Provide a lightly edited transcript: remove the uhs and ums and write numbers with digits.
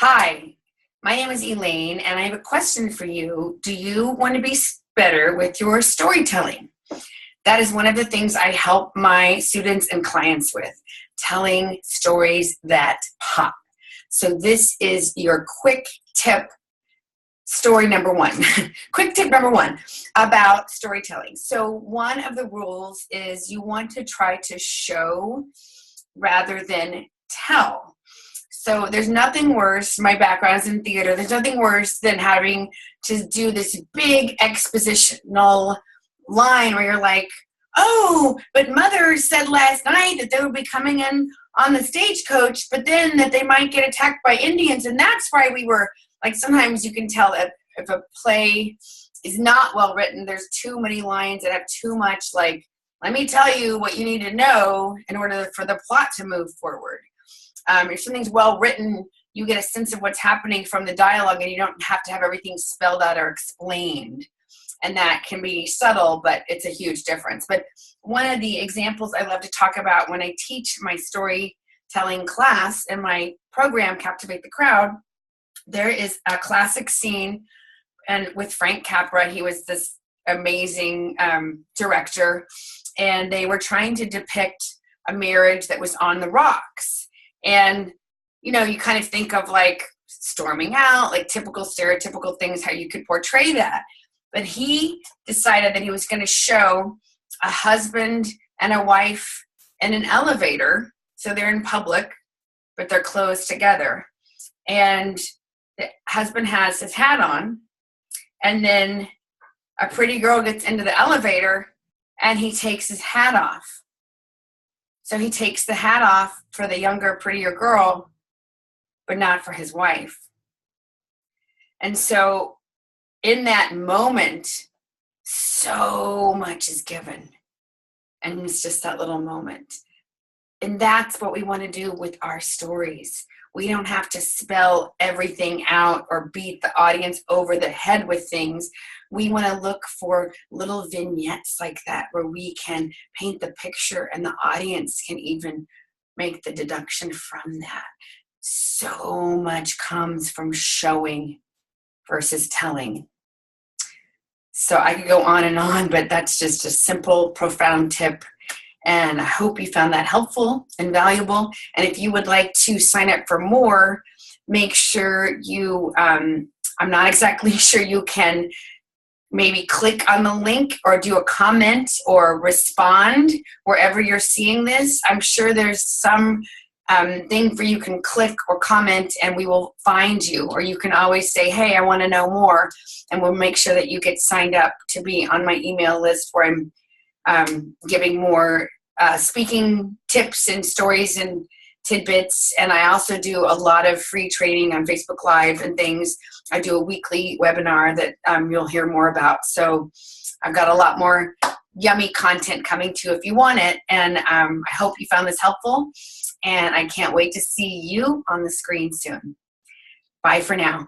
Hi, my name is Elaine, and I have a question for you. Do you want to be better with your storytelling? That is one of the things I help my students and clients with, telling stories that pop. So this is your quick tip, story number one. Quick tip number one about storytelling. So one of the rules is you want to try to show rather than tell. So there's nothing worse, my background is in theater, there's nothing worse than having to do this big expositional line where you're like, oh, but mother said last night that they would be coming in on the stagecoach, but then that they might get attacked by Indians, and that's why we were, like sometimes you can tell that if a play is not well written, there's too many lines that have too much like, let me tell you what you need to know in order for the plot to move forward. If something's well written, you get a sense of what's happening from the dialogue and you don't have to have everything spelled out or explained. And that can be subtle, but it's a huge difference. But one of the examples I love to talk about when I teach my storytelling class in my program, Captivate the Crowd, there is a classic scene and with Frank Capra. He was this amazing director, and they were trying to depict a marriage that was on the rocks. And, you know, you kind of think of like storming out, like typical stereotypical things, how you could portray that. But he decided that he was going to show a husband and a wife in an elevator. So they're in public, but they're close together. And the husband has his hat on. And then a pretty girl gets into the elevator and he takes his hat off. So he takes the hat off for the younger, prettier girl, but not for his wife. And so in that moment, so much is given. And it's just that little moment. And that's what we want to do with our stories. We don't have to spell everything out or beat the audience over the head with things. We want to look for little vignettes like that where we can paint the picture and the audience can even make the deduction from that. So much comes from showing versus telling. So I could go on, but that's just a simple, profound tip. And I hope you found that helpful and valuable. And if you would like to sign up for more, make sure you, I'm not exactly sure, you can maybe click on the link or do a comment or respond wherever you're seeing this. I'm sure there's some thing where you can click or comment and we will find you. Or you can always say, hey, I want to know more. And we'll make sure that you get signed up to be on my email list where I'm giving more speaking tips and stories and tidbits. And I also do a lot of free training on Facebook Live and things. I do a weekly webinar that you'll hear more about. So I've got a lot more yummy content coming to you if you want it. And I hope you found this helpful. And I can't wait to see you on the screen soon. Bye for now.